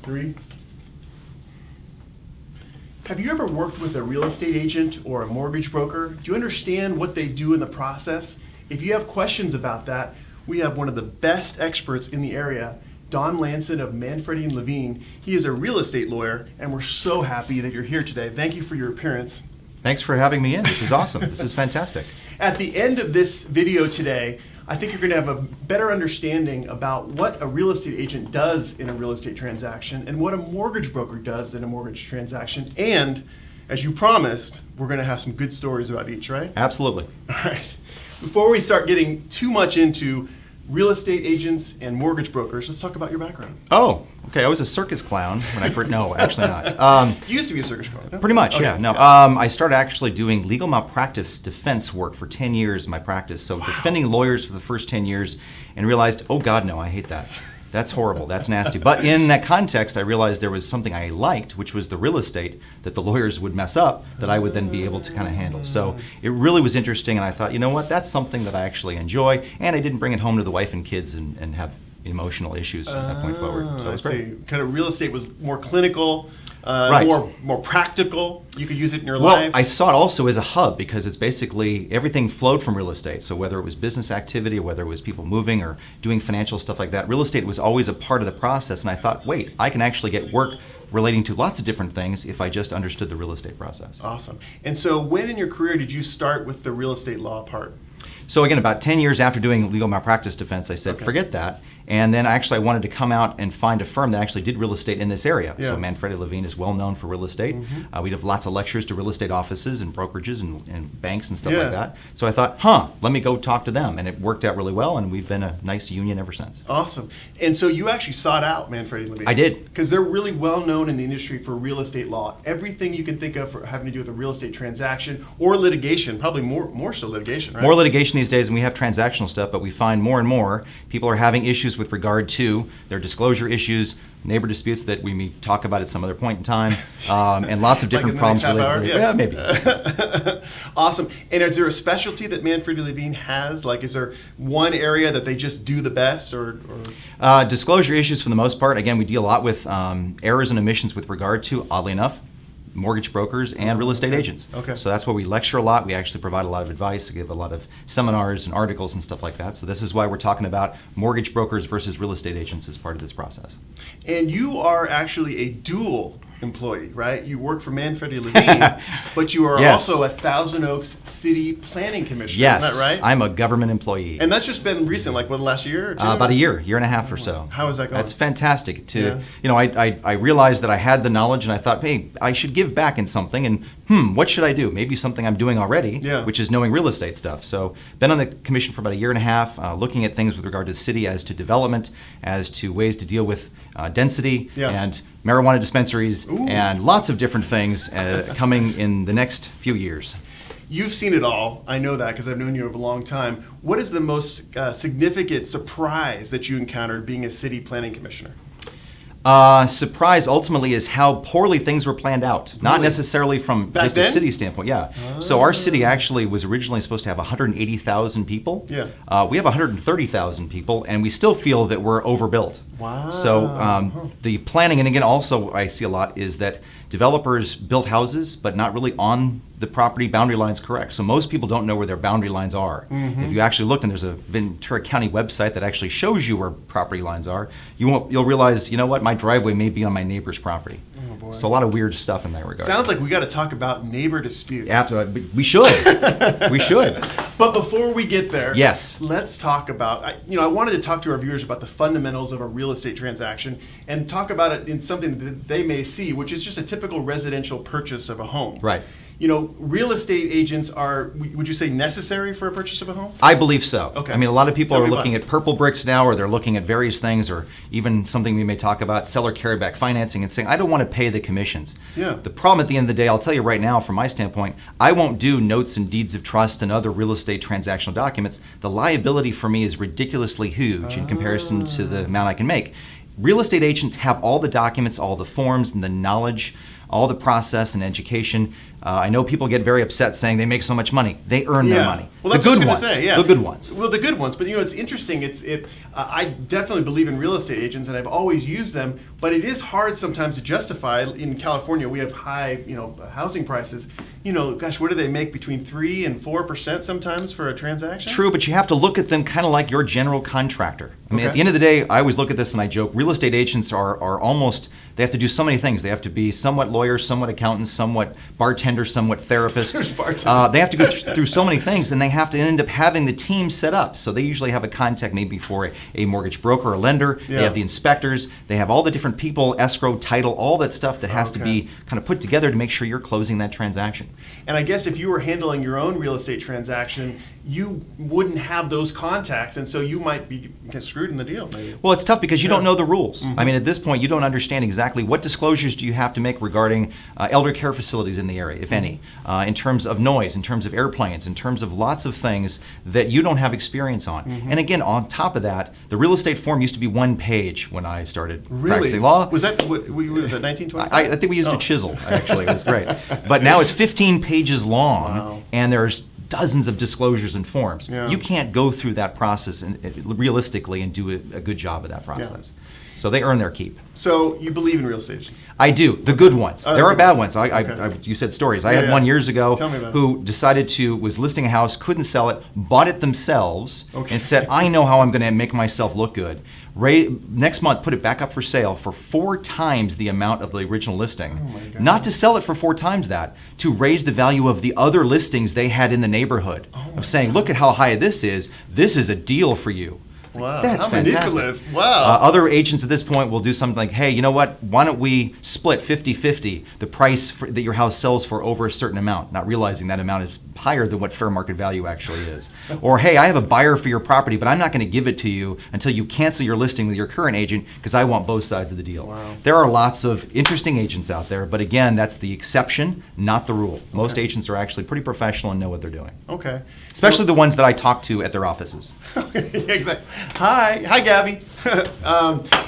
3. Have you ever worked with a real estate agent or a mortgage broker? Do you understand what they do in the process? If you have questions about that, we have one of the best experts in the area, Don LANSON of MANFREDI and LEVINE. He is a real estate lawyer, and we're so happy that you're here today. Thank you for your appearance. Thanks for having me in. This is awesome. This is fantastic. At the end of this video today, I think you're going to have a better understanding about what a real estate agent does in a real estate transaction and what a mortgage broker does in a mortgage transaction. And as you promised, we're going to have some good stories about each, right? Absolutely. All right. Before we start getting too much into real estate agents and mortgage brokers, let's talk about your background. Oh, okay. I was a circus clown when I first. No, actually not. You used to be a circus clown. No? Pretty much, Okay. yeah. No, I started actually doing legal malpractice defense work for 10 years in my practice. So defending lawyers for the first 10 years, and realized, oh God, no, I hate that. That's horrible. That's nasty. But in that context, I realized there was something I liked, which was the real estate that the lawyers would mess up that I would then be able to kind of handle. So it really was interesting, and I thought, you know what, that's something that I actually enjoy, and I didn't bring it home to the wife and kids and have emotional issues from that point forward. So it's great. Kind of real estate was more clinical, Right. more practical. You could use it in your Well, life. I saw it also as a hub because it's basically everything flowed from real estate. So whether it was business activity, or whether it was people moving or doing financial stuff like that, real estate was always a part of the process. And I thought, wait, I can actually get work relating to lots of different things if I just understood the real estate process. Awesome. And so when in your career did you start with the real estate law part? So again, about 10 years after doing legal malpractice defense, I said, Okay. forget that. And then actually I wanted to come out and find a firm that actually did real estate in this area. Yeah. So MANFREDI LEVINE is well known for real estate. We have lots of lectures to real estate offices and brokerages and banks and stuff Yeah. like that. So I thought, let me go talk to them. And it worked out really well, and we've been a nice union ever since. Awesome. And so you actually sought out MANFREDI LEVINE. I did. Because they're really well known in the industry for real estate law. Everything you can think of for having to do with a real estate transaction or litigation, probably more so litigation, right? More litigation these days, and we have transactional stuff, but we find more and more people are having issues with regard to their disclosure issues, neighbor disputes that we may talk about at some other point in time, and lots of different Like in problems the next half related. hour? Yeah, maybe. Awesome. And is there a specialty that MANFREDI LEVINE has? Like, is there one area that they just do the best, or? Disclosure issues for the most part. Again, we deal a lot with errors and omissions with regard to, oddly enough, mortgage brokers and real estate agents. Okay. So that's why we lecture a lot. We actually provide a lot of advice, give a lot of seminars and articles and stuff like that. So this is why we're talking about mortgage brokers versus real estate agents as part of this process. And you are actually a dual employee, right? You work for MANFREDI LEVINE, but you are Yes. also a Thousand Oaks City Planning Commissioner. Yes, Isn't that right? I'm a government employee. And that's just been recent, like what, the last year or two? About a year and a half or so. How is that going? That's fantastic. Yeah. I realized that I had the knowledge, and I thought, hey, I should give back in something. And what should I do? Maybe something I'm doing already, Yeah. which is knowing real estate stuff. So, been on the commission for about a year and a half, looking at things with regard to the city as to development, as to ways to deal with density Yeah. and marijuana dispensaries, Ooh. and lots of different things coming in the next few years. You've seen it all. I know that because I've known you over a long time. What is the most significant surprise that you encountered being a city planning commissioner? Surprise ultimately is how poorly things were planned out. Not Really? necessarily from Back just then? a city standpoint, yeah. So our city actually was originally supposed to have 180,000 people. Yeah. We have 130,000 people, and we still feel that we're overbuilt. Wow. So the planning, and again, also I see a lot, is that developers built houses, but not really on the property boundary lines correct. So most people don't know where their boundary lines are. If you actually look, and there's a Ventura County website that actually shows you where property lines are, you'll realize, you know what, my driveway may be on my neighbor's property. Oh, boy. So a lot of weird stuff in that regard. Sounds like we got to talk about neighbor disputes. Absolutely. We should. We should. But before we get there, Yes. let's talk about, I wanted to talk to our viewers about the fundamentals of a real estate transaction and talk about it in something that they may see, which is just a typical residential purchase of a home. Right. Real estate agents are, would you say, necessary for a purchase of a home? I believe so. Okay. I mean, a lot of people Tell are me looking why. at purple bricks now, or they're looking at various things, or even something we may talk about, seller carryback financing, and saying, I don't want to pay the commissions. Yeah. The problem at the end of the day, I'll tell you right now, from my standpoint, I won't do notes and deeds of trust and other real estate transactional documents. The liability for me is ridiculously huge in comparison to the amount I can make. real estate agents have all the documents, all the forms, and the knowledge, all the process and education. I know people get very upset saying they make so much money. They earn their money. Well, that's the what good I ones. was going to say. Yeah. The good ones. Well, the good ones. But it's interesting. I definitely believe in real estate agents, and I've always used them. But it is hard sometimes to justify. In California, we have high, housing prices. Gosh, what do they make between 3% and 4% sometimes for a transaction? True, but you have to look at them kind of like your general contractor. I mean, at the end of the day, I always look at this and I joke, real estate agents are almost, they have to do so many things. They have to be somewhat lawyers, somewhat accountants, somewhat bartender, somewhat therapist. They have to go through so many things, and they have to end up having the team set up. So they usually have a contact maybe for a mortgage broker or lender. Yeah. They have the inspectors. They have all the different people, escrow, title, all that stuff that has to be kind of put together to make sure you're closing that transaction. And I guess if you were handling your own real estate transaction, you wouldn't have those contacts, and so you might be screwed in the deal. Maybe. Well, it's tough because you don't know the rules. I mean, at this point, you don't understand exactly what disclosures do you have to make regarding elder care facilities in the area, if any, in terms of noise, in terms of airplanes, in terms of lots of things that you don't have experience on. And again, on top of that, the real estate form used to be one page when I started practicing law. Was that, what was that, 1925? I think we used a chisel, actually. It was great. But now it's 15 pages long, and there's dozens of disclosures and forms. Yeah. You can't go through that process realistically and do a good job of that process. So they earn their keep. So you believe in real estate agents? I do. The good ones. There are bad ones. You said stories. I had one years ago who was listing a house, couldn't sell it, bought it themselves, and said, I know how I'm going to make myself look good. Next month, put it back up for sale for 4 times the amount of the original listing. Not to sell it for 4 times that, to raise the value of the other listings they had in the neighborhood. Of saying, look at how high this is. This is a deal for you. Wow, that's fantastic. Manipulative. Wow. Other agents at this point will do something like, hey, you know what? Why don't we split 50-50 the price that your house sells for over a certain amount, not realizing that amount is higher than what fair market value actually is. Or, hey, I have a buyer for your property, but I'm not going to give it to you until you cancel your listing with your current agent because I want both sides of the deal. Wow. There are lots of interesting agents out there, but again, that's the exception, not the rule. Most agents are actually pretty professional and know what they're doing. Okay. Especially the ones that I talk to at their offices. Exactly. Hi, Gabby.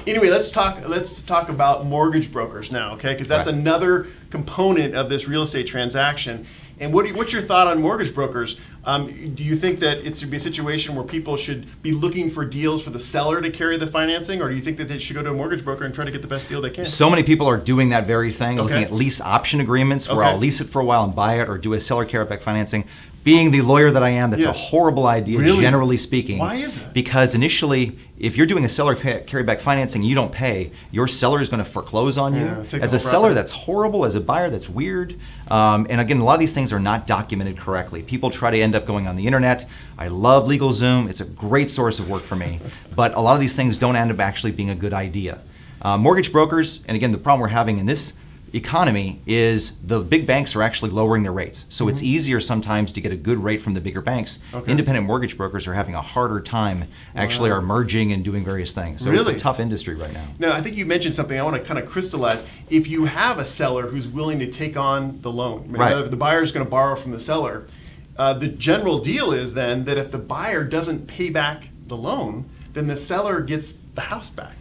Anyway, let's talk about mortgage brokers now, okay? Because that's another component of this real estate transaction. And what's your thought on mortgage brokers? Do you think that it should be a situation where people should be looking for deals for the seller to carry the financing, or do you think that they should go to a mortgage broker and try to get the best deal they can? So many people are doing that very thing, looking at lease option agreements where I'll lease it for a while and buy it, or do a seller carryback financing. Being the lawyer that I am, that's a horrible idea, generally speaking. Why is that? Because initially, if you're doing a seller carryback financing and you don't pay, your seller is going to foreclose on you. As a seller, that's horrible. As a buyer, that's weird. And again, a lot of these things are not documented correctly. People try to end up going on the internet. I love LegalZoom. It's a great source of work for me. But a lot of these things don't end up actually being a good idea. Mortgage brokers, and again, the problem we're having in this economy is the big banks are actually lowering their rates. So it's easier sometimes to get a good rate from the bigger banks. Independent mortgage brokers are having a harder time, actually are merging and doing various things. So it's a tough industry right now. Now, I think you mentioned something I want to kind of crystallize. If you have a seller who's willing to take on the loan, if the buyer is going to borrow from the seller, the general deal is then that if the buyer doesn't pay back the loan, then the seller gets the house back,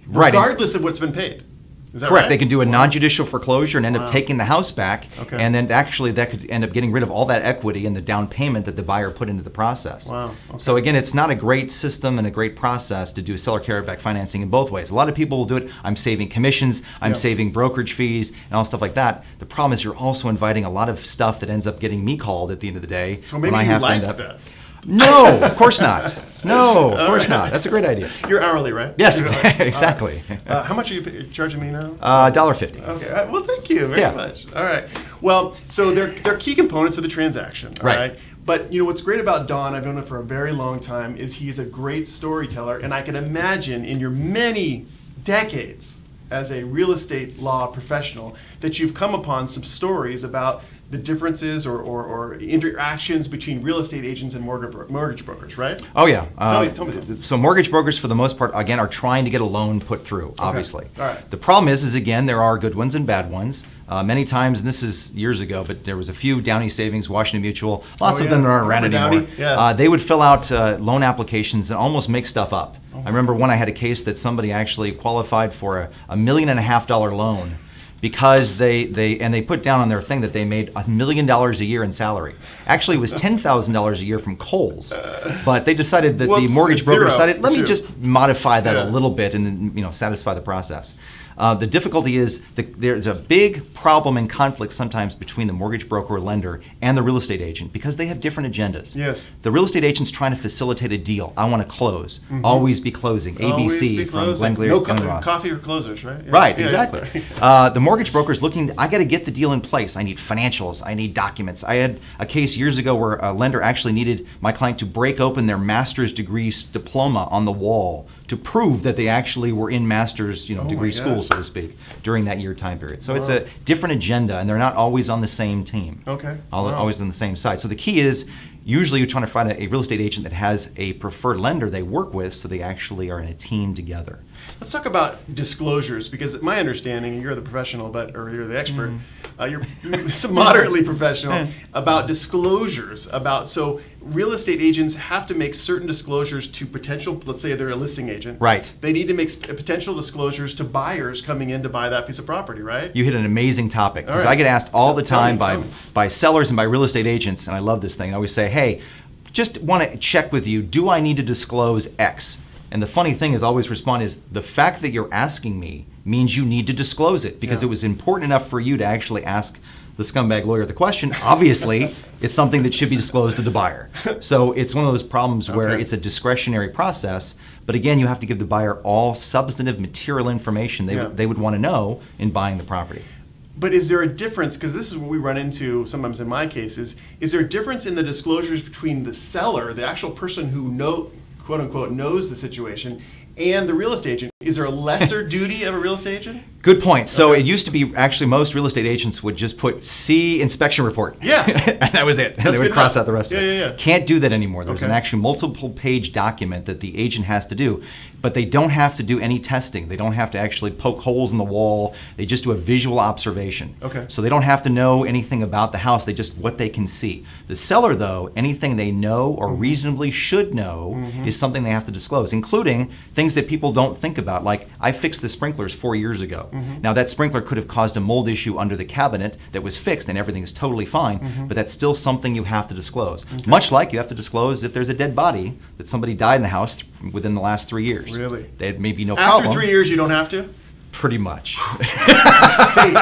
regardless of what's been paid. Is that correct. Right? They can do a non-judicial foreclosure and end up taking the house back, and then actually that could end up getting rid of all that equity and the down payment that the buyer put into the process. Wow. So again, it's not a great system and a great process to do seller carryback financing in both ways. A lot of people will do it. I'm saving commissions, I'm saving brokerage fees, and all stuff like that. The problem is you're also inviting a lot of stuff that ends up getting me called at the end of the day. So maybe you like that. No, of course not. No, of course not. That's a great idea. You're hourly, right? Yes, exactly. How much are you charging me now? $1.50. Okay. All right. Well, thank you very much. All right. Well, so they're key components of the transaction. All right. But what's great about Don, I've known him for a very long time, is he's a great storyteller, and I can imagine in your many decades as a real estate law professional that you've come upon some stories about the differences or interactions between real estate agents and mortgage brokers, right? Oh yeah. Tell me something. So mortgage brokers, for the most part, again, are trying to get a loan put through, obviously. All right. The problem is again, there are good ones and bad ones. Many times, and this is years ago, but there was a few, Downey Savings, Washington Mutual, lots of them that aren't around anymore. Downey? Yeah. They would fill out loan applications and almost make stuff up. I remember when I had a case that somebody actually qualified for $1.5 million loan because they put down on their thing that they made $1 million a year in salary. Actually, it was $10,000 a year from Kohl's, but they decided that the mortgage broker decided, let me just modify that a little bit and then satisfy the process. The difficulty is there's a big problem and conflict sometimes between the mortgage broker or lender and the real estate agent because they have different agendas. Yes. The real estate agent's trying to facilitate a deal. I want to close. Always be closing. ABC from Glenn No Ross. coffee or closers, right? Yeah. Right, Yeah, exactly. Yeah. The mortgage broker is looking, I got to get the deal in place. I need financials. I need documents. I had a case years ago where a lender actually needed my client to break open their master's degree diploma on the wall to prove that they actually were in master's degree school, so to speak, during that year time period. So it's a different agenda, and they're not always on the same team. Okay. Always on the same side. So the key is, usually you're trying to find a real estate agent that has a preferred lender they work with, so they actually are in a team together. Let's talk about disclosures, because my understanding, and you're the professional, or you're the expert, you're moderately professional, about disclosures. So real estate agents have to make certain disclosures to potential, let's say they're a listing agent. Right. They need to make potential disclosures to buyers coming in to buy that piece of property, right? You hit an amazing topic, because All right. I get asked all the time Tell me. by sellers and by real estate agents, and I love this thing. I always say, hey, just want to check with you, do I need to disclose X? And the funny thing is, I always respond is, the fact that you're asking me means you need to disclose it, because it was important enough for you to actually ask the scumbag lawyer the question. Obviously, it's something that should be disclosed to the buyer. So it's one of those problems where it's a discretionary process, but again, you have to give the buyer all substantive material information they would want to know in buying the property. But is there a difference, because this is what we run into sometimes in my cases, is there a difference in the disclosures between the seller, the actual person who quote unquote knows the situation, and the real estate agent? Is there a lesser duty of a real estate agent? Good point. So it used to be, actually, most real estate agents would just put C inspection report. Yeah. And that was it. They would cross out the rest of it. Yeah. Can't do that anymore. There's an actual multiple page document that the agent has to do, but they don't have to do any testing. They don't have to actually poke holes in the wall. They just do a visual observation. Okay. So they don't have to know anything about the house. They just what they can see. The seller, though, anything they know or reasonably should know is something they have to disclose, including things that people don't think about. Like, I fixed the sprinklers 4 years ago. Now, that sprinkler could have caused a mold issue under the cabinet that was fixed and everything is totally fine, but that's still something you have to disclose. Much like you have to disclose if there's a dead body that somebody died in the house within the last 3 years. Really? There may be no problem. After 3 years, you don't have to? Pretty much. See,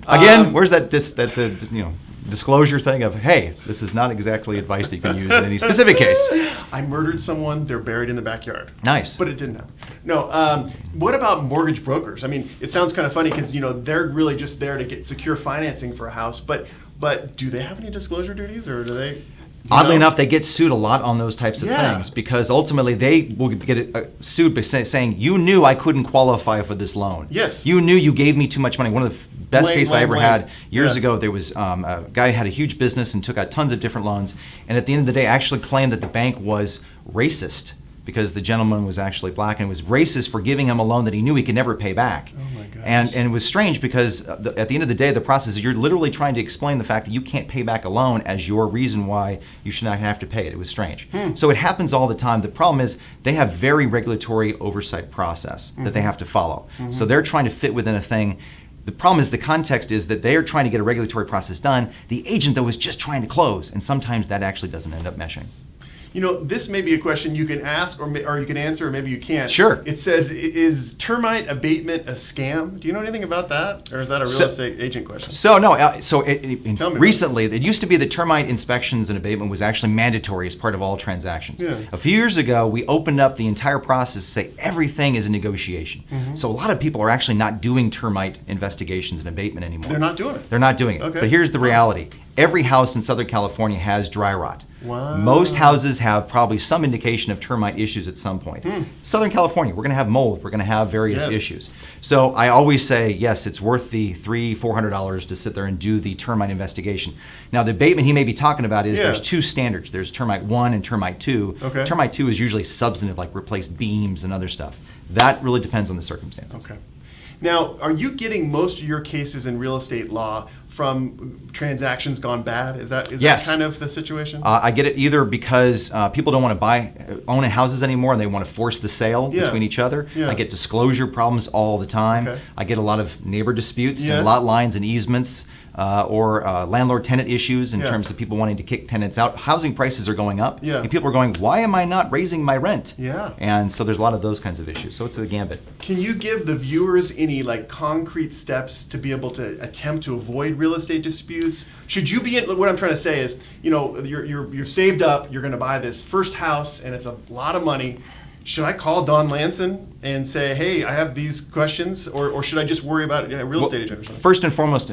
Again, where's that disclosure thing of, hey, this is not exactly advice that you can use in any specific case. I murdered someone, they're buried in the backyard. Nice. But it didn't happen. No, what about mortgage brokers? I mean, it sounds kind of funny because, they're really just there to get secure financing for a house, but do they have any disclosure duties, or do they? Oddly enough, they get sued a lot on those types of things, because ultimately they will get sued by saying, you knew I couldn't qualify for this loan. Yes. You knew you gave me too much money. One of the best cases I ever had years Yeah. ago, there was a guy who had a huge business and took out tons of different loans, and at the end of the day actually claimed that the bank was racist because the gentleman was actually black and was racist for giving him a loan that he knew he could never pay back. Oh my gosh. And it was strange because at the end of the day, the process is you're literally trying to explain the fact that you can't pay back a loan as your reason why you should not have to pay it. It was strange. So it happens all the time. The problem is they have very regulatory oversight process that they have to follow. So they're trying to fit within a thing. The problem is the context is that they are trying to get a regulatory process done. The agent, though, is just trying to close, and sometimes that actually doesn't end up meshing. This may be a question you can ask or you can answer, or maybe you can't. Sure. It says, is termite abatement a scam? Do you know anything about that? Or is that a real estate agent question? So, no. Tell me Recently, it used to be that termite inspections and abatement was actually mandatory as part of all transactions. Yeah. A few years ago, we opened up the entire process to say everything is a negotiation. So a lot of people are actually not doing termite investigations and abatement anymore. They're not doing it. They're not doing it. Okay. But here's the reality. Every house in Southern California has dry rot. Wow. Most houses have probably some indication of termite issues at some point. Southern California, we're going to have mold. We're going to have various issues. So I always say, yes, it's worth the $300-400 to sit there and do the termite investigation. Now, the abatement he may be talking about is there's two standards. There's termite 1 and termite 2. Okay. Termite 2 is usually substantive, like replace beams and other stuff. That really depends on the circumstances. Okay. Now, are you getting most of your cases in real estate law from transactions gone bad? Is that Yes. kind of the situation? I get it either because people don't want to own houses anymore and they want to force the sale between each other. Yeah. I get disclosure problems all the time. Okay. I get a lot of neighbor disputes Yes. and lot lines and easements or landlord-tenant issues in Yeah. terms of people wanting to kick tenants out. Housing prices are going up. Yeah. And people are going, why am I not raising my rent? Yeah. And so there's a lot of those kinds of issues. So it's a gambit. Can you give the viewers any like concrete steps to be able to attempt to avoid real estate disputes? Should you be in, what I'm trying to say is, you know, you're saved up, you're going to buy this first house and it's a lot of money. Should I call Don LANSON and say, hey, I have these questions, or should I just worry about a real estate agent or something? First and foremost,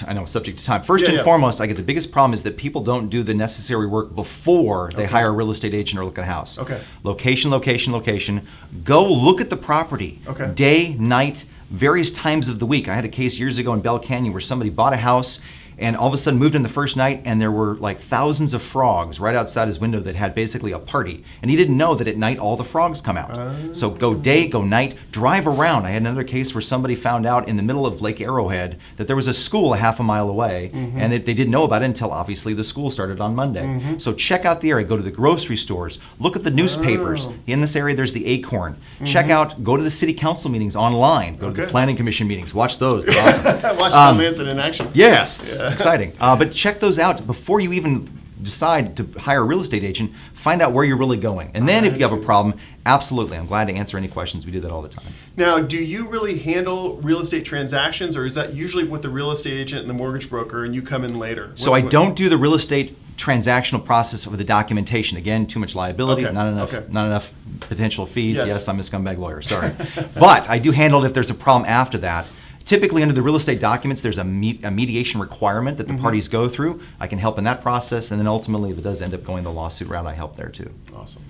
I know, subject to time. First and foremost, I get the biggest problem is that people don't do the necessary work before they hire a real estate agent or look at a house. Okay. Location, location, location. Go look at the property. Okay. Day, night, various times of the week. I had a case years ago in Bell Canyon where somebody bought a house and all of a sudden moved in the first night and there were like thousands of frogs right outside his window that had basically a party. And he didn't know that at night all the frogs come out. So go day, go night, drive around. I had another case where somebody found out in the middle of Lake Arrowhead that there was a school a half a mile away and that they didn't know about it until obviously the school started on Monday. So check out the area, go to the grocery stores, look at the newspapers. In this area there's the Acorn. Check out, go to the city council meetings online, go to the planning commission meetings, watch those, they're awesome. Watch Don LANSON in action. Yes, exciting. But check those out before you even decide to hire a real estate agent. Find out where you're really going. And then if you have a problem, absolutely, I'm glad to answer any questions. We do that all the time. Now, do you really handle real estate transactions, or is that usually with the real estate agent and the mortgage broker and you come in later? So I don't do the real estate transactional process of the documentation. Again, too much liability, not enough potential fees. Yes, I'm a scumbag lawyer, sorry. But I do handle it if there's a problem after that. Typically, under the real estate documents, there's a mediation requirement that the parties go through. I can help in that process, and then ultimately, if it does end up going the lawsuit route, I help there too. Awesome.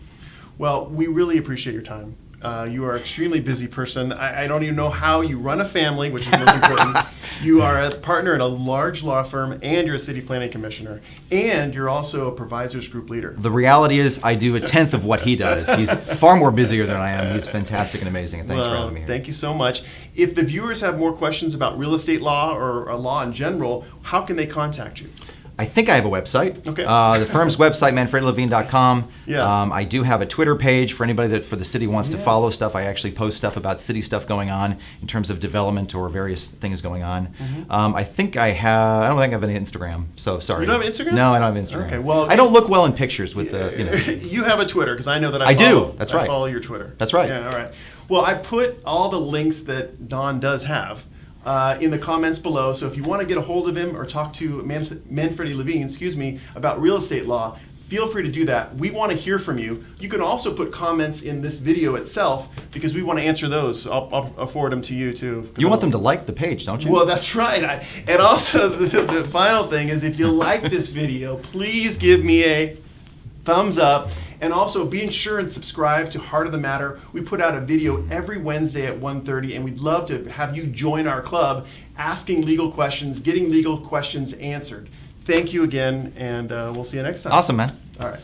Well, we really appreciate your time. You are an extremely busy person. I don't even know how you run a family, which is most important. You are a partner in a large law firm, and you're a city planning commissioner, and you're also a provisors group leader. The reality is I do a tenth of what he does. He's far more busier than I am. He's fantastic and amazing, and thanks for having me here. Thank you so much. If the viewers have more questions about real estate law or law in general, how can they contact you? I think I have a website. Okay. The firm's website, MANFREDILEVINE.com. Yeah. I do have a Twitter page for anybody that for the city wants to follow stuff. I actually post stuff about city stuff going on in terms of development or various things going on. I think I have. I don't think I have any Instagram. So sorry. You don't have Instagram? No, I don't have Instagram. Okay. Well, I don't look well in pictures with the. You know. You have a Twitter because I know that I follow, do. That's right. I follow your Twitter. That's right. Yeah. All right. Well, I put all the links that Don does have in the comments below. So if you want to get a hold of him or talk to MANFREDI LEVINE, about real estate law, feel free to do that. We want to hear from you. You can also put comments in this video itself because we want to answer those. I'll forward them to you too. You want them to like the page, don't you? Well, that's right. And also the final thing is if you like this video, please give me a thumbs up. And also be sure and subscribe to Heart of the Matter. We put out a video every Wednesday at 1:30, and we'd love to have you join our club asking legal questions, getting legal questions answered. Thank you again, and we'll see you next time. Awesome, man. All right.